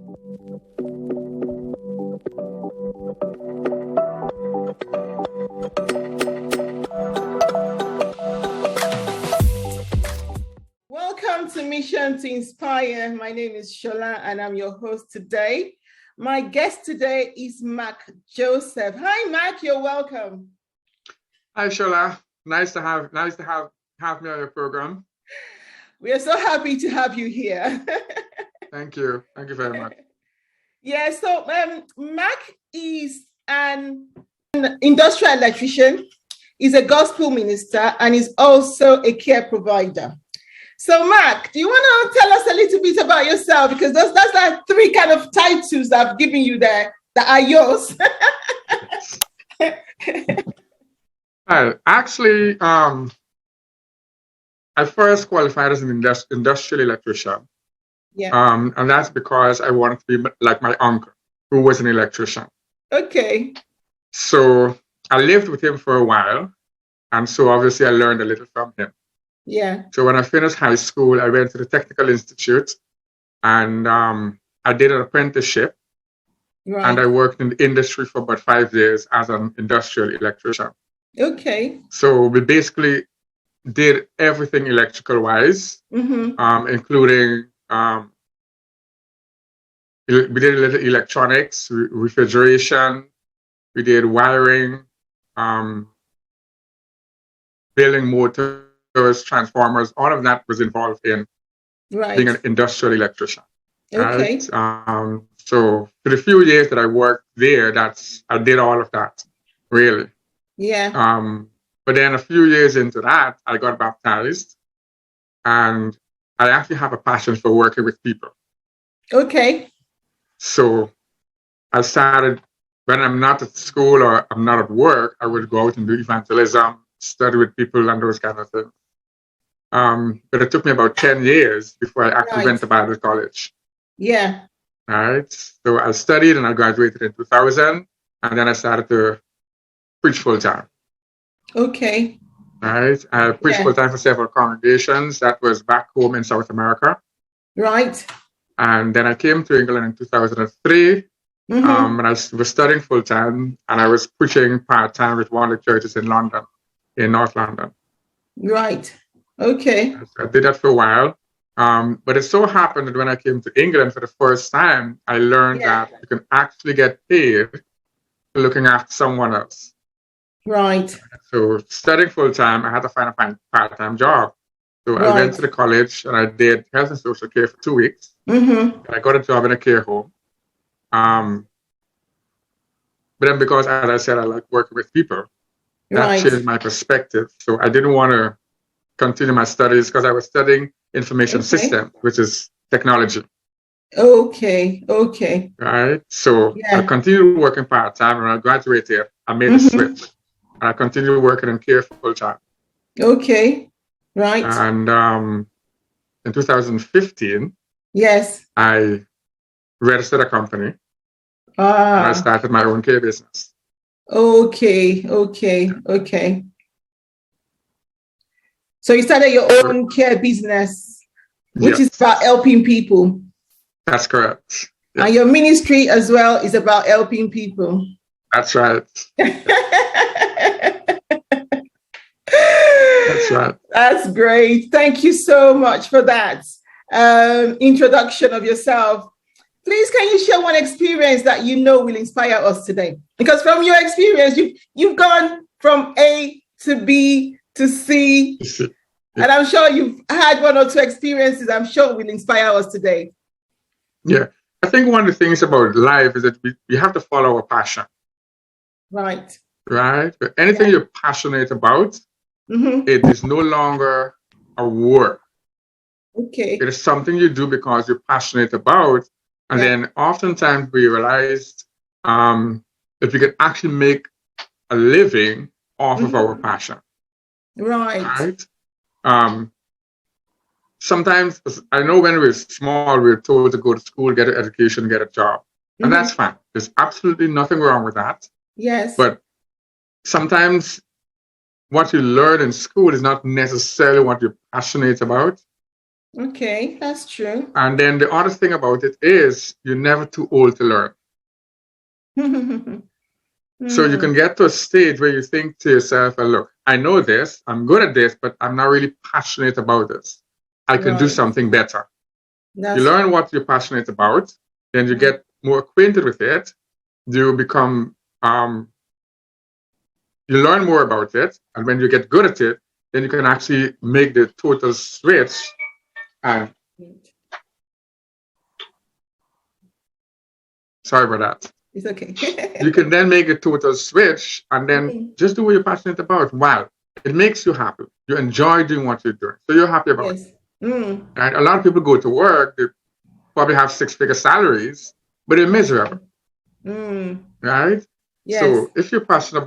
Welcome to Mission to Inspire. My name is Shola and I'm your host today. My guest today is Mark Joseph. Hi, Mark. You're welcome. Hi, Shola. Nice to have me on your program. We are so happy to have you here. Thank you. Thank you very much. Yeah, so Mark is an industrial electrician, is a gospel minister, and is also a care provider. So, Mark, do you want to tell us a little bit about yourself? Because that's like three kind of titles I've given you there that are yours. Actually, I first qualified as an industrial electrician. Yeah. And that's because I wanted to be like my uncle, who was an electrician. Okay. So I lived with him for a while. And so obviously I learned a little from him. Yeah. So when I finished high school, I went to the Technical Institute and I did an apprenticeship. Right. And I worked in the industry for about 5 years as an industrial electrician. Okay. So we basically did everything electrical wise, including we did a little electronics, refrigeration, we did wiring, building motors, transformers, all of that was involved in being an industrial electrician. Okay. Right? So for the few years that I worked there, I did all of that, really. Yeah. But then a few years into that, I got baptized, and I actually have a passion for working with people. Okay. So I started, when I'm not at school or I'm not at work, I would go out and do evangelism, study with people and those kind of things. But it took me about 10 years before I actually went to Bible college. Yeah. All right. So I studied and I graduated in 2000, and then I started to preach full time. Okay. All right. I preached full time for several congregations. That was back home in South America. Right. And then I came to England in 2003. And I was studying full time, and I was preaching part time with one of the churches in London, in North London. Right. Okay. I did that for a while. But it so happened that when I came to England for the first time, I learned that you can actually get paid for looking after someone else. Right. So studying full time, I had to find a part-time job. So I went to the college and I did health and social care for 2 weeks. I got a job in a care home. But then because, as I said, I like working with people, that changed my perspective. So I didn't want to continue my studies because I was studying information system, which is technology. Okay. Okay. Right. So I continued working part-time, and when I graduated, I made a switch. I continued working in care full time. Okay. Right. And in 2015, I registered a company. And I started my own care business. Okay. Okay. Okay. So you started your own care business, which is about helping people. That's correct. Yes. And your ministry as well is about helping people. That's right. That's right. That's great. Thank you so much for that introduction of yourself. Please, can you share one experience that you know will inspire us today? Because from your experience, you've gone from A to B to C. And I'm sure you've had one or two experiences I'm sure will inspire us today. Yeah. I think one of the things about life is that we have to follow our passion. Right. Right? But anything you're passionate about, it is no longer a work. Okay. It is something you do because you're passionate about. And then oftentimes we realize if we could actually make a living off of our passion. Right. Sometimes, I know when we're small, we're told to go to school, get an education, get a job. And that's fine. There's absolutely nothing wrong with that. Yes. But sometimes what you learn in school is not necessarily what you're passionate about. Okay, that's true. And then the other thing about it is you're never too old to learn. So you can get to a stage where you think to yourself, well, look, I know this, I'm good at this, but I'm not really passionate about this. I can do something better. You learn what you're passionate about, then you get more acquainted with it. You become, you learn more about it. And when you get good at it, then you can actually make the total switch. And sorry about that. It's okay. You can then make a total switch and then just do what you're passionate about. Wow, it makes you happy. You enjoy doing what you're doing. So you're happy about it. And a lot of people go to work, they probably have 6-figure salaries, but they're miserable. Right? Yes. So if you're passionate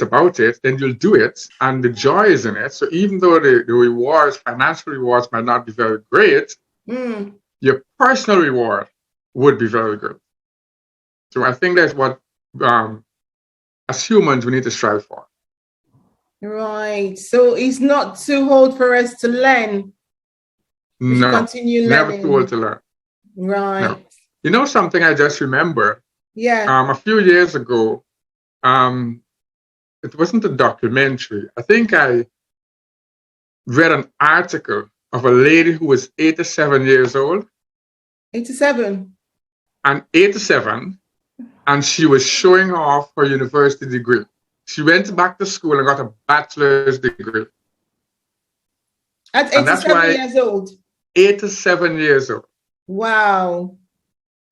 about it, then you'll do it and the joy is in it. So even though the rewards, financial rewards might not be very great, your personal reward would be very good. So I think that's what, as humans, we need to strive for. Right. So it's not too old for us to learn. No, continue learning. Never too old to learn. Right. No. You know something I just remember? Yeah. A few years ago, it wasn't a documentary. I think I read an article of a lady who was 87 years old. 87? And 87. And she was showing off her university degree. She went back to school and got a bachelor's degree. At 87 years old? 87 years old. Wow.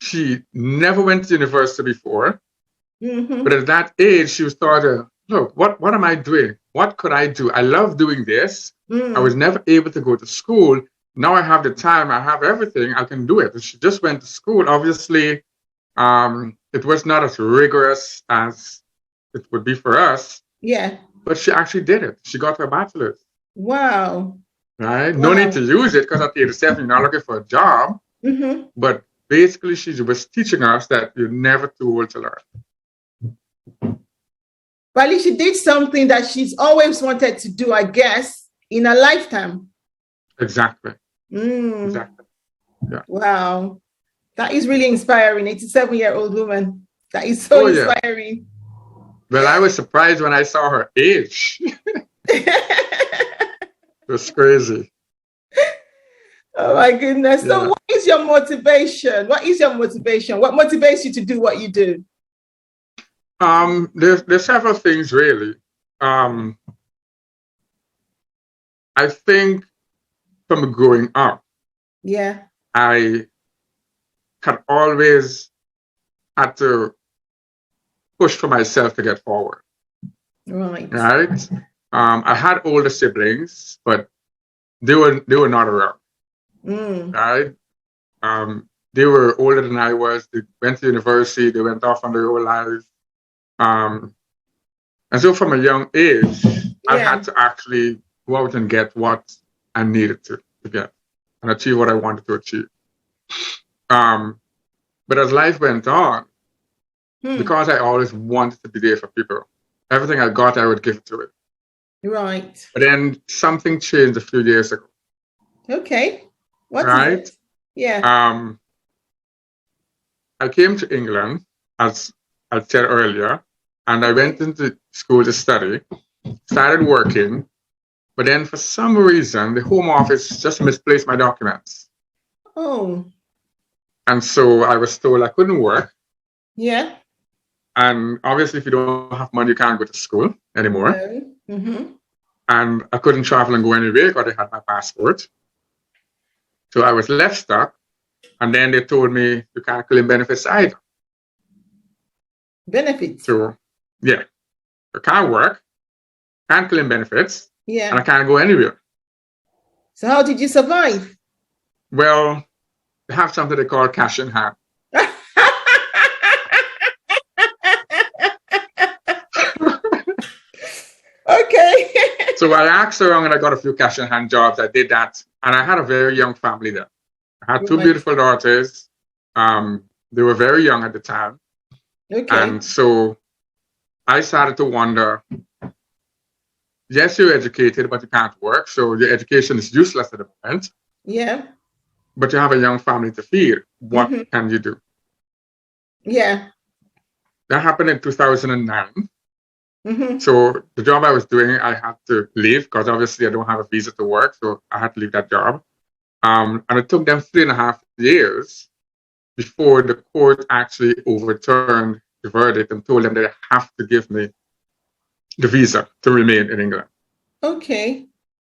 She never went to university before. But at that age, she was thought, look, what am I doing? What could I do? I love doing this. I was never able to go to school. Now I have the time. I have everything. I can do it. And she just went to school. Obviously, it was not as rigorous as it would be for us. Yeah. But she actually did it. She got her bachelor's. Wow. Right? Wow. No need to use it because at 87, you're not looking for a job. But basically, she was teaching us that you're never too old to learn. But at least she did something that she's always wanted to do, I guess, in her lifetime. Exactly. Exactly. Yeah. Wow. That is really inspiring. 87-year-old woman. That is so inspiring. Well, I was surprised when I saw her age. It was crazy. Oh my goodness. Yeah. So what is your motivation? What is your motivation? What motivates you to do what you do? There's several things really. I think from growing up, I had always had to push for myself to get forward. Right. Right. I had older siblings, but they were not around. Right. They were older than I was. They went to university. They went off on their own lives. And so from a young age, I had to actually go out and get what I needed to get and achieve what I wanted to achieve. But as life went on, because I always wanted to be there for people, everything I got, I would give to it. Right. But then something changed a few years ago. Okay. What right? is it? Yeah. I came to England, as I said earlier, and I went into school to study, started working, but then for some reason, the Home Office just misplaced my documents. Oh. And so I was told I couldn't work. Yeah. And obviously, if you don't have money, you can't go to school anymore. No. And I couldn't travel and go anywhere because I had my passport. So I was left stuck. And then they told me you can't claim benefits either. Benefits? So, yeah. I can't work, can't claim benefits, and I can't go anywhere. So how did you survive? Well, they have something they call cash in hand. Okay. So I asked around and I got a few cash in hand jobs. I did that. And I had a very young family there. I had two beautiful daughters. They were very young at the time. Okay. And so I started to wonder, yes, you're educated, but you can't work. So your education is useless at the moment. Yeah. But you have a young family to feed. What can you do? Yeah. That happened in 2009. So the job I was doing, I had to leave because obviously I don't have a visa to work. So I had to leave that job. And it took them 3.5 years before the court actually overturned the verdict and told them that they have to give me the visa to remain in England. Okay.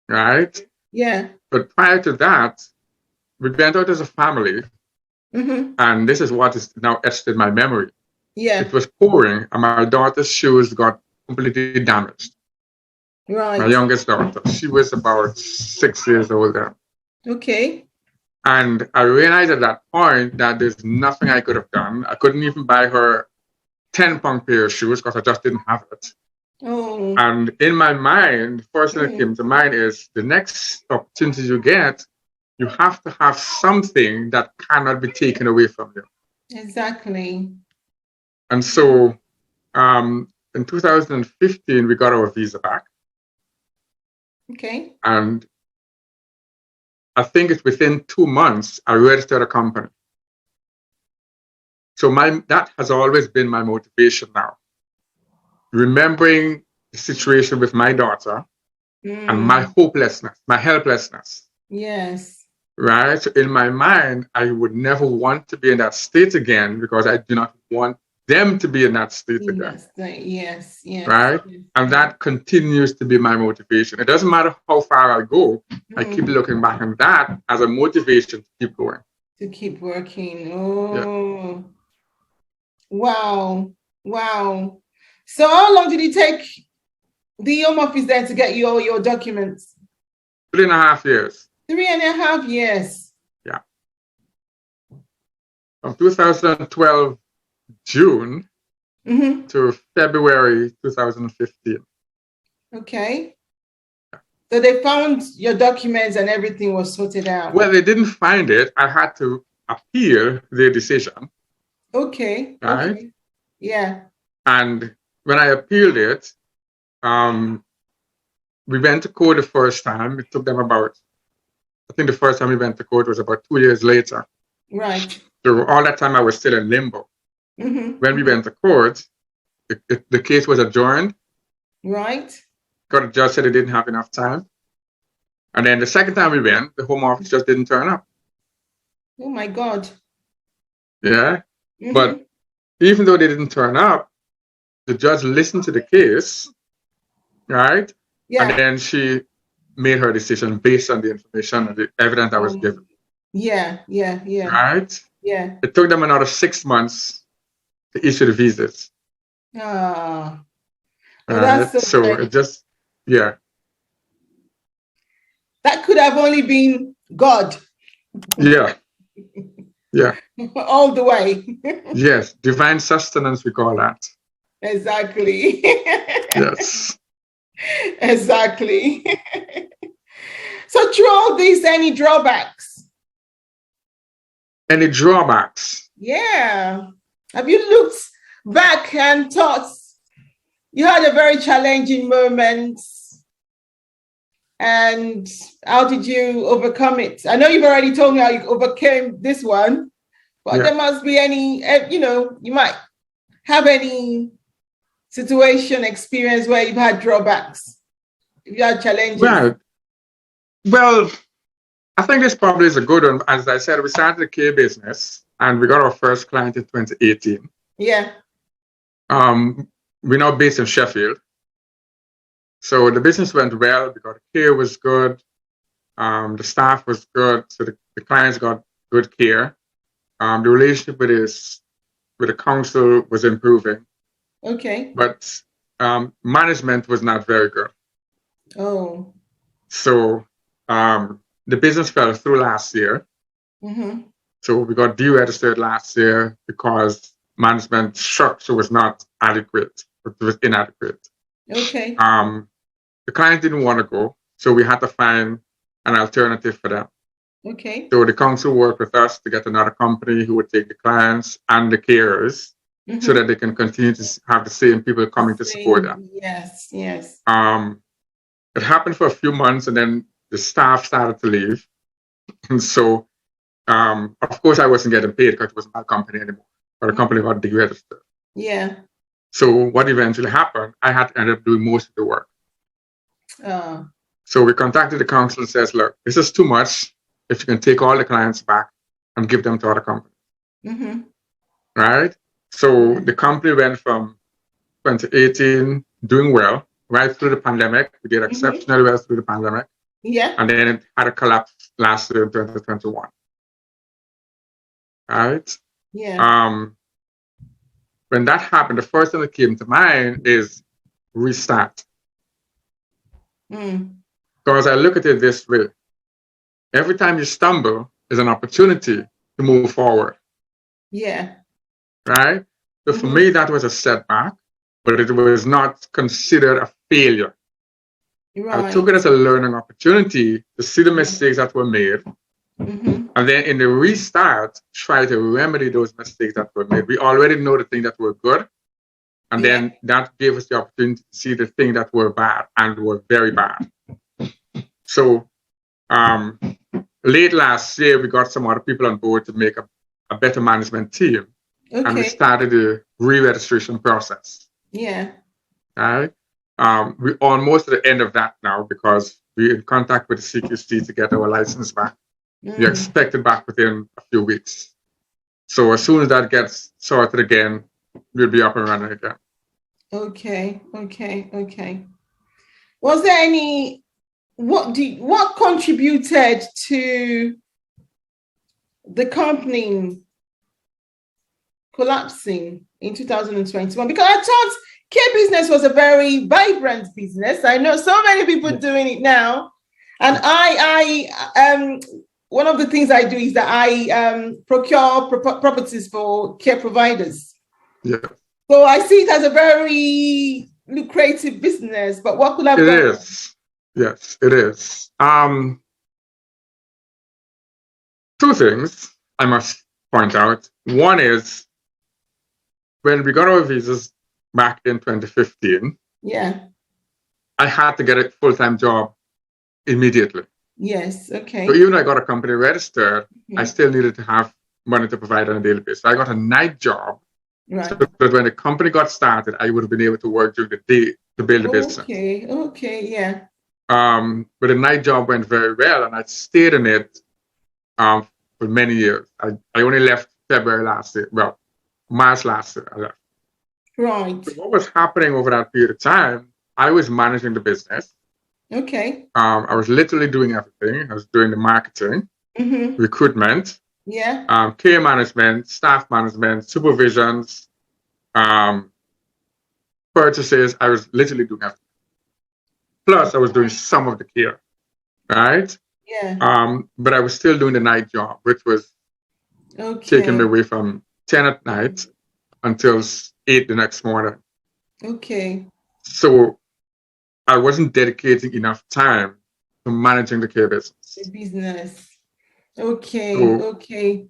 Right? Yeah. But prior to that, we went out as a family. And this is what is now etched in my memory. Yeah. It was pouring and my daughter's shoes got completely damaged. Right. My youngest daughter. She was about 6 years old then. Okay. And I realized at that point that there's nothing I could have done. I couldn't even buy her 10-pound pair of shoes because I just didn't have it. Oh. And in my mind, the first thing that came to mind is the next opportunity you get, you have to have something that cannot be taken away from you. Exactly. And so in 2015, we got our visa back. Okay. And I think it's within 2 months, I registered a company. So that has always been my motivation now. Remembering the situation with my daughter and my hopelessness, my helplessness. Yes. Right? So in my mind, I would never want to be in that state again because I do not want them to be in that state again. Yes. Right? Yes. And that continues to be my motivation. It doesn't matter how far I go, I keep looking back on that as a motivation to keep going. To keep working. Oh. Yeah. Wow. Wow. So how long did it take the Home Office then to get you all your documents? 3.5 years. 3.5 years. Yeah. From 2012 June to February 2015. Okay. So they found your documents and everything was sorted out. Well, they didn't find it. I had to appeal their decision. Okay. Right? Okay. Yeah. And when I appealed it, we went to court the first time. It took them about, I think the first time we went to court was about 2 years later. Right. So all that time I was still in limbo. When we went to court, the case was adjourned. Right. Because the judge said they didn't have enough time. And then the second time we went, the Home Office just didn't turn up. Oh my God. Yeah. But even though they didn't turn up, the judge listened to the case, right? Yeah. And then she made her decision based on the information and the evidence that was given. Yeah. Right? Yeah. It took them another 6 months to issue the visas. Ah. Well, that's so it just, yeah. That could have only been God. Yeah. Yeah. All the way. Yes. Divine sustenance, we call that. Exactly. Yes. Exactly. So through all these, any drawbacks? Any drawbacks? Yeah. Have you looked back and thought you had a very challenging moment? And how did you overcome it? I know you've already told me how you overcame this one, but there must be any, you might have any situation, experience where you've had drawbacks, if you had challenges. Right. Well, I think this probably is a good one. As I said, we started the care business and we got our first client in 2018. Yeah. We're now based in Sheffield. So the business went well because the care was good. The staff was good. So the clients got good care. The relationship with the council was improving. Okay. But management was not very good. Oh. So the business fell through last year. So we got deregistered last year because management structure was not adequate. It was inadequate. Okay. The client didn't want to go, so we had to find an alternative for them. Okay. So the council worked with us to get another company who would take the clients and the carers so that they can continue to have the same people coming to support them. Yes, yes. It happened for a few months and then the staff started to leave. And so, of course, I wasn't getting paid because it wasn't my company anymore, but the company got deregistered. Yeah. So what eventually happened, I had to end up doing most of the work. So we contacted the council and says, look, this is too much. If you can take all the clients back and give them to other companies. Mm-hmm. Right? So the company went from 2018 doing well right through the pandemic. We did exceptionally well through the pandemic. Yeah. And then it had a collapse last year in 2021. Right? Yeah. When that happened, the first thing that came to mind is restart. Because I look at it this way. Every time you stumble is an opportunity to move forward. Yeah. Right? So for me, that was a setback, but it was not considered a failure. Right. I took it as a learning opportunity to see the mistakes that were made. And then in the restart, try to remedy those mistakes that were made. We already know the things that were good. And then that gave us the opportunity to see the things that were bad and were very bad. So late last year, we got some other people on board to make a better management team. And we started the re-registration process. Yeah. Right? We're almost at the end of that now because we're in contact with the CQC to get our license back. We expect it back within a few weeks. So as soon as that gets sorted again, we'll be up and running again. Okay. Was there any, what contributed to the company collapsing in 2021? Because I thought care business was a very vibrant business. I know so many people doing it now. And I one of the things I do is that I procure properties for care providers. Yeah. So I see it as a very lucrative business, but what could have gone? It is. Yes, it is. Two things I must point out. One is when we got our visas back in 2015, I had to get a full-time job immediately. Yes, okay. So even though I got a company registered, I still needed to have money to provide on a daily basis. So I got a night job. Right. So that when the company got started, I would have been able to work during the day to build the business. Okay, yeah. But the night job went very well, and I stayed in it for many years. I only left February last year. Well, March last year I left. Right. So what was happening over that period of time, I was managing the business. Okay. I was literally doing everything. I was doing the marketing, recruitment, care management, staff management, supervisions, purchases. I was literally doing everything. Plus, I was doing some of the care, right? Yeah. But I was still doing the night job, which was taking me away from 10 at night until 8 the next morning. Okay. So I wasn't dedicating enough time to managing the care business. The business. Okay. So okay.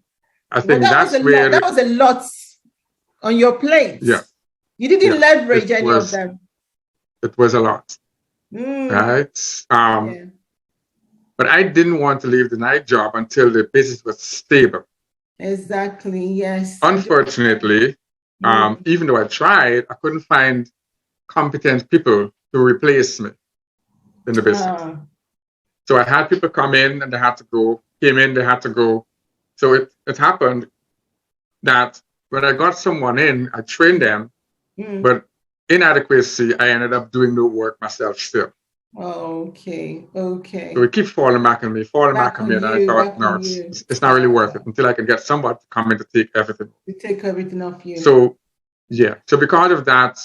I think that's where that was a lot on your plate. Yeah. You didn't leverage any of them. It was a lot. Right? But I didn't want to leave the night job until the business was stable. Exactly. Yes. Unfortunately, even though I tried, I couldn't find competent people to replace me in the business. So I had people come in and they had to go, came in, they had to go. So it happened that when I got someone in, I trained them, but inadequacy, I ended up doing the work myself still. Okay. So it keeps falling back on me, and I thought, no, it's not really worth it until I can get somebody to come in to take everything. To take everything off you. So, so because of that,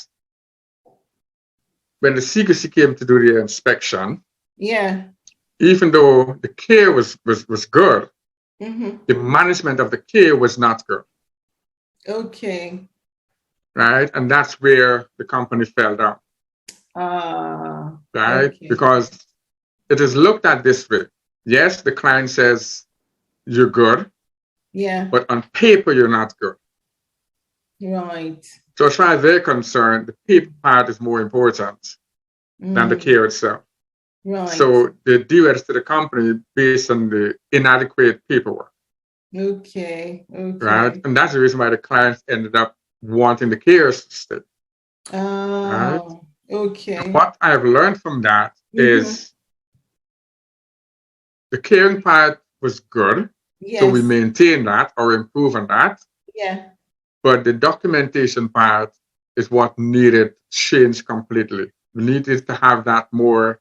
when the CQC came to do the inspection, even though the care was good, the management of the care was not good. Okay. Right? And that's where the company fell down. Right? Okay. Because it is looked at this way. Yes, the client says you're good. Yeah. But on paper, you're not good. Right. So as far as they're concerned, the paper part is more important than the care itself. Right. So they deregistered the company based on the inadequate paperwork. Okay. Right. And that's the reason why the clients ended up wanting the cares to stay. Oh, right? okay. And what I've learned from that is the caring part was good. Yes. So we maintain that or improve on that. Yeah. But the documentation part is what needed to change completely. We needed to have that more,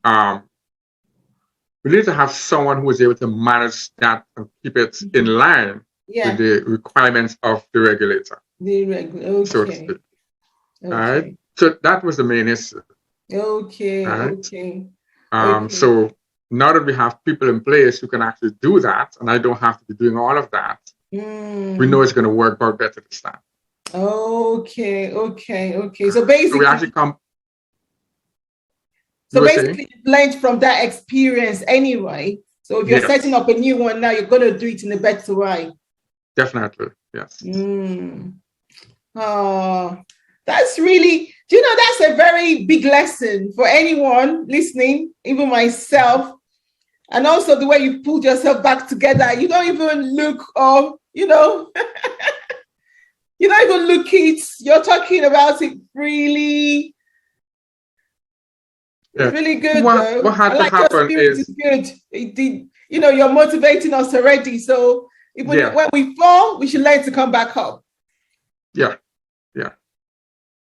we need to have someone who is able to manage that and keep it in line with the requirements of the regulator. Okay. So to speak. Right? So that was the main issue. Okay. Right? Okay. So now that we have people in place who can actually do that, and I don't have to be doing all of that, we know it's going to work out better this time. Okay. So basically, so we actually come. So basically, you learned from that experience anyway. So if you're setting up a new one now, you're going to do it in a better way. Definitely, yes. Oh, that's really, do you know, that's a very big lesson for anyone listening, even myself. And also the way you pulled yourself back together. You don't even look, you don't even look it. You're talking about it really. It's really good, though. What had to happen is good. It did, you're motivating us already. So even when we fall, we should learn to come back up. Yeah.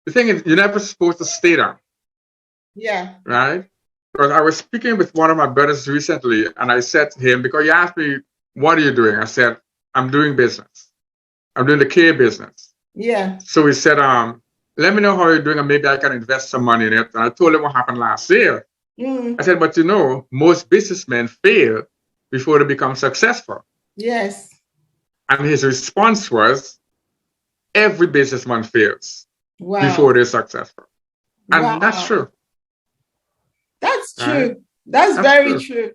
The thing is, you're never supposed to stay down. Yeah. Right? Because I was speaking with one of my brothers recently, and I said to him, because he asked me, what are you doing? I said, I'm doing business. I'm doing the care business. Yeah. So he said, let me know how you're doing, and maybe I can invest some money in it. And I told him what happened last year. I said, but most businessmen fail before they become successful. Yes. And his response was, every businessman fails before they're successful. And that's true. That's true. Right? That's very true.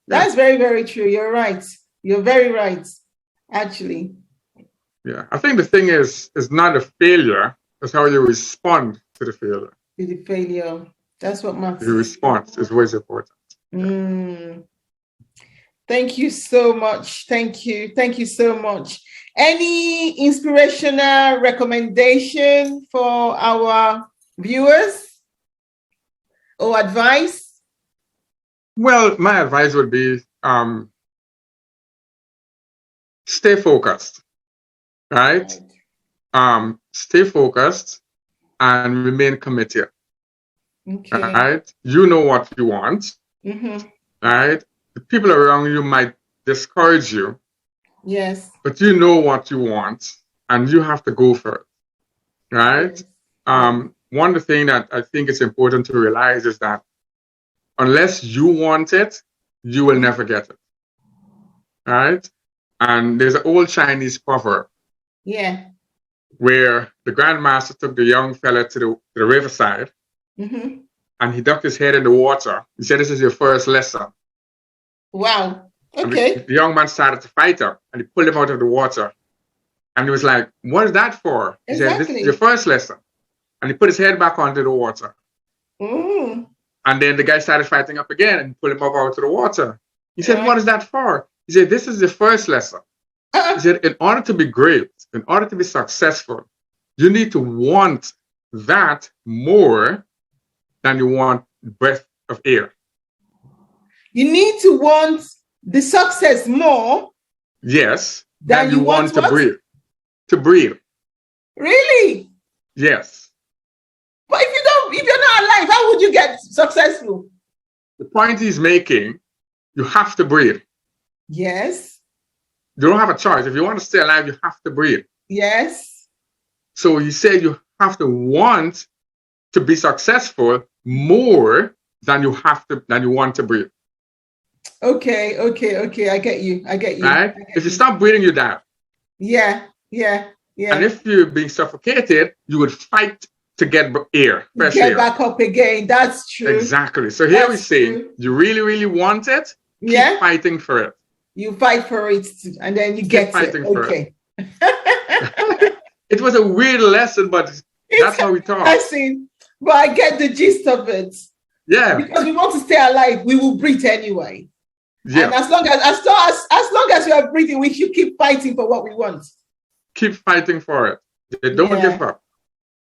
That's very, very true. You're right. You're very right, actually. Yeah. I think the thing is not a failure. It's how you respond to the failure. To the failure. That's what matters. The response is always important. Thank you so much. Thank you. Thank you so much. Any inspirational recommendation for our viewers or advice? Well, my advice would be stay focused, right? Stay focused and remain committed. Okay. Right? You know what you want. Right? The people around you might discourage you. Yes. But you know what you want and you have to go for it. Right? Yes. One of the things that I think is important to realize is that unless you want it, you will never get it. Right? And there's an old Chinese proverb. Yeah. Where the grandmaster took the young fella to the riverside and he ducked his head in the water. He said, this is your first lesson. Wow. Okay. The young man started to fight him and he pulled him out of the water. And he was like, what is that for? He said, this is your first lesson. And he put his head back onto the water. And then the guy started fighting up again and pulled him up out of the water. He said, what is that for? He said, this is the first lesson. He said, in order to be great, in order to be successful, you need to want that more than you want breath of air. You need to want the success more. Yes, than you want to breathe. To breathe. Really? Yes. But if you're not alive, how would you get successful? The point he's making, you have to breathe. Yes. You don't have a choice. If you want to stay alive, you have to breathe. Yes. So he said you have to want to be successful more than you want to breathe. Okay. I get you. Right? If you stop breathing, you die. Yeah. And if you're being suffocated, you would fight to get air, fresh air. Get back up again. That's true. Exactly. So here we're saying, you really, really want it. Keep fighting for it. You fight for it, and then you get it. Okay. It was a weird lesson, but that's how we talk. Lesson, but I get the gist of it. Yeah. Because we want to stay alive, we will breathe anyway. Yeah. And as long as we are breathing, we should keep fighting for what we want. Keep fighting for it. They don't give up.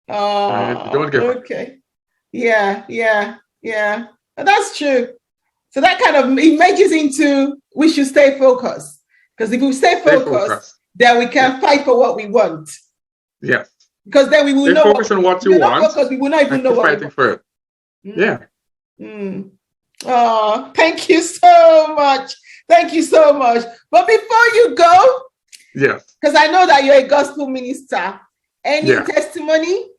Oh, don't give up. Okay. Yeah. That's true. So that kind of emerges into we should stay focused. Because if we stay focused, then we can fight for what we want. Yes. Because then we will know focus on what you want. Because we will not even know what fighting for it. Yeah. Oh, thank you so much. Thank you so much. But before you go, yes, because I know that you're a gospel minister, any testimony?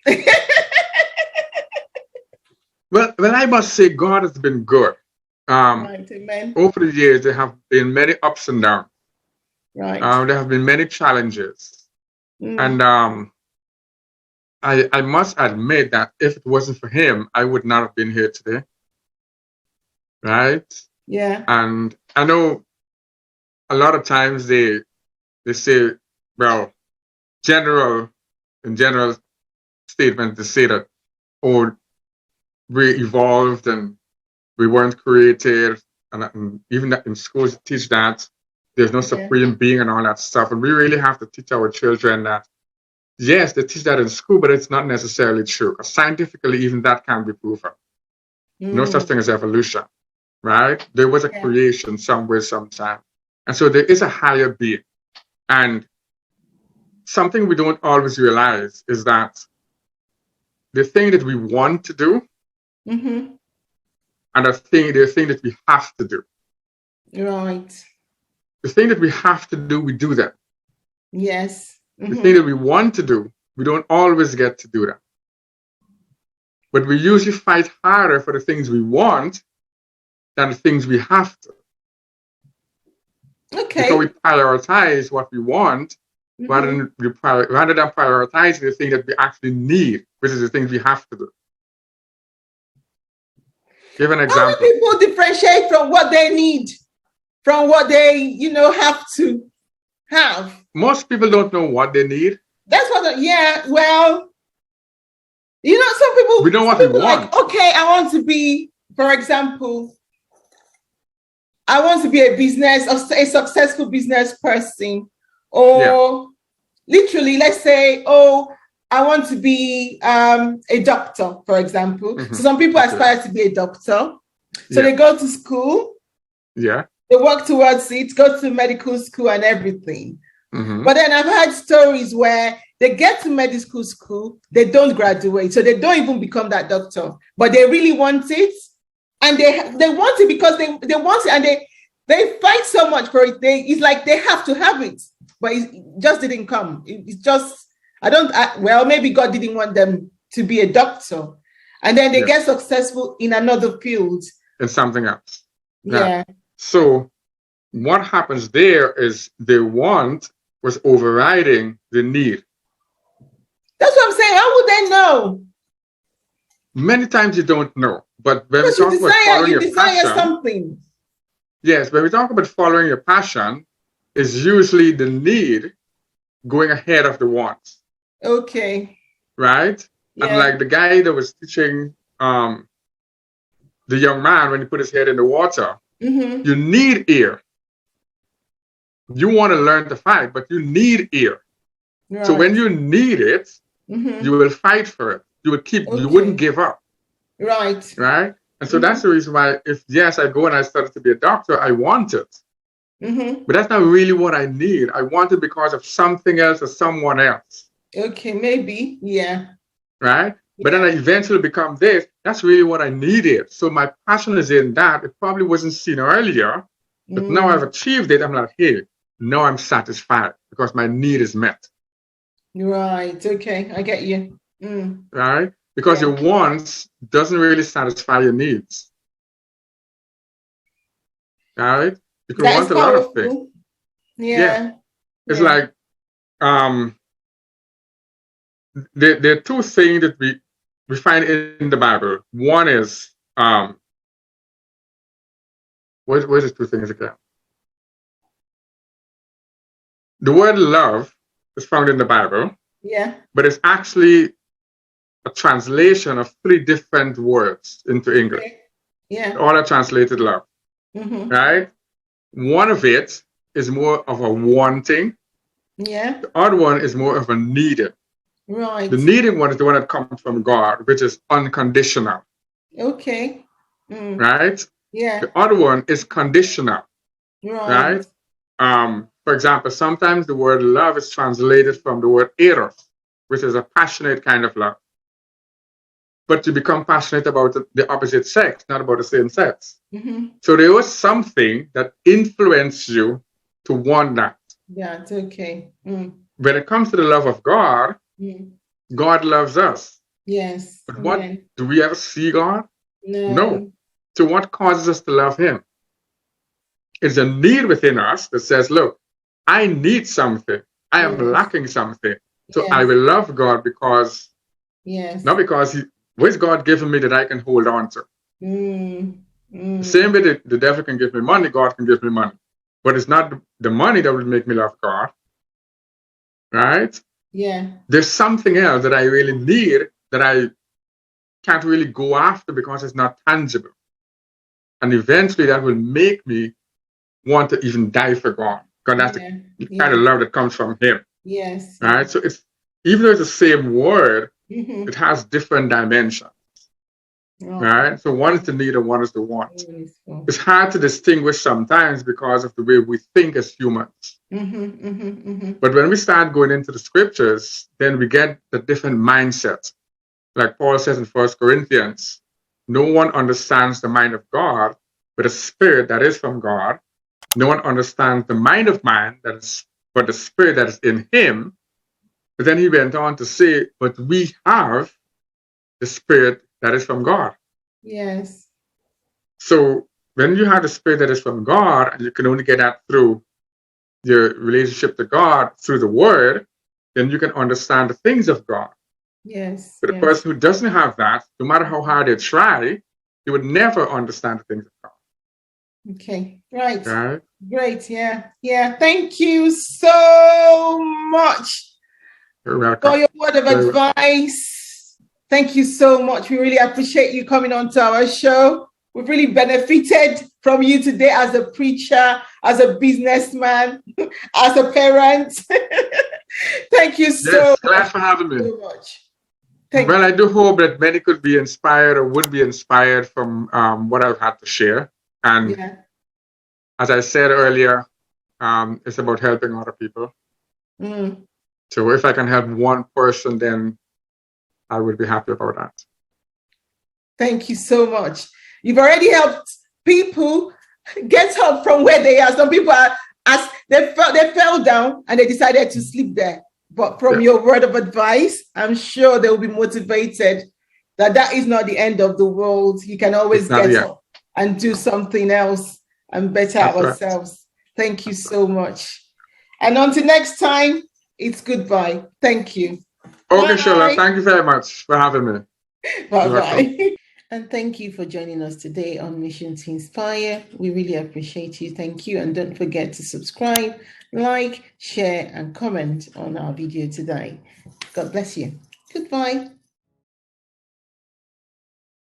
Well, I must say God has been good. Right, amen. Over the years, there have been many ups and downs. Right. There have been many challenges. And I must admit that if it wasn't for him, I would not have been here today. Right? Yeah. And I know a lot of times they say, well, in general statement, they say that, oh, we evolved and we weren't created. And even that in schools teach that there's no supreme being and all that stuff. And we really have to teach our children that, yes, they teach that in school, but it's not necessarily true. Because scientifically, even that can be proven. No such thing as evolution, right? There was a creation somewhere, sometime. And so there is a higher being. And something we don't always realize is that the thing that we want to do and the thing that we have to do. Right. The thing that we have to do, we do that. Yes. The thing that we want to do, we don't always get to do that. But we usually fight harder for the things we want than the things we have to. Okay. So we prioritize what we want rather than prioritizing the thing that we actually need, which is the things we have to do. Give an example. How do people differentiate from what they need, from what they, have to have? Most people don't know what they need. That's what, well, some people. We know what we want. Like, okay, I want to be, for example, I want to be a successful business person, or literally, let's say, I want to be a doctor, for example. So some people aspire to be a doctor. So they go to school. Yeah. They work towards it, go to medical school and everything. But then I've heard stories where they get to medical school, they don't graduate. So they don't even become that doctor. But they really want it. And they want it because they want it. And they fight so much for it. It's like they have to have it. But it just didn't come. It's just... maybe God didn't want them to be a doctor. And then they get successful in another field. In something else. Yeah. So what happens there is the want was overriding the need. That's what I'm saying. How would they know? Many times you don't know. But when we talk about following your passion, something. Yes, when we talk about following your passion, is usually the need going ahead of the want. Okay. Right? Yeah. And like the guy that was teaching the young man when he put his head in the water, you need air. You want to learn to fight, but you need air. Right. So when you need it, you will fight for it. You would you wouldn't give up. Right. Right? And so that's the reason why I go and I started to be a doctor, I want it. But that's not really what I need. I want it because of something else or someone else. Okay, maybe. Yeah. Right? But then I eventually become this. That's really what I needed. So my passion is in that. It probably wasn't seen earlier, but now I've achieved it. I'm like, hey, now I'm satisfied because my need is met. Right. Okay. I get you. Right? Because your wants doesn't really satisfy your needs. Right? You can want a lot of things. Yeah. It's like there are two things that we find in the Bible. One is where's the two things again? The word love is found in the Bible. Yeah. But it's actually a translation of 3 different words into English. Yeah. All are translated love. Right? One of it is more of a wanting. Yeah. The other one is more of a needing. Right. The needing one is the one that comes from God, which is unconditional. Okay. Right? Yeah. The other one is conditional. Right. For example, sometimes the word love is translated from the word eros, which is a passionate kind of love. But you become passionate about the opposite sex, not about the same sex. So there was something that influenced you to want that. Yeah, it's okay. When it comes to the love of God, God loves us. Yes. But what do we ever see God? No. So what causes us to love him? It's a need within us that says, look, I need something. I am lacking something. So I will love God because, not because what is God giving me that I can hold on to? The same way the devil can give me money, God can give me money. But it's not the money that will make me love God. Right? Yeah. There's something else that I really need that I can't really go after because it's not tangible. And eventually that will make me want to even die for God. Because that's the kind of love that comes from him. Yes. Right? So it's, even though it's the same word, it has different dimensions. Right? So one is the need and one is the want. It's hard to distinguish sometimes because of the way we think as humans. But when we start going into the scriptures, then we get the different mindsets. Like Paul says in 1 Corinthians, no one understands the mind of God, but a spirit that is from God. No one understands the mind of man, but the spirit that is in him. But then he went on to say, but we have the spirit that is from God. Yes. So when you have the spirit that is from God, and you can only get that through your relationship to God, through the word, then you can understand the things of God. Yes. But the person who doesn't have that, no matter how hard they try, they would never understand the things of God. Okay. Right. Great. Yeah. Yeah. Thank you so much for your word of advice. Thank you so much. We really appreciate you coming on to our show. We've really benefited from you today as a preacher, as a businessman, as a parent. Thank you so glad for having me. So much. I do hope that many could be inspired or would be inspired from what I've had to share. And as I said earlier, it's about helping other people. So if I can help one person, then I would be happy about that. Thank you so much. You've already helped people get up from where they are. Some people are, as they fell down and they decided to sleep there. But from your word of advice, I'm sure they will be motivated that is not the end of the world. You can always get up and do something else and better ourselves. Thank you so much. And until next time, it's goodbye. Thank you. Okay, Shola, thank you very much for having me. Bye-bye. And thank you for joining us today on Mission to Inspire. We really appreciate you. Thank you. And don't forget to subscribe, like, share, and comment on our video today. God bless you. Goodbye.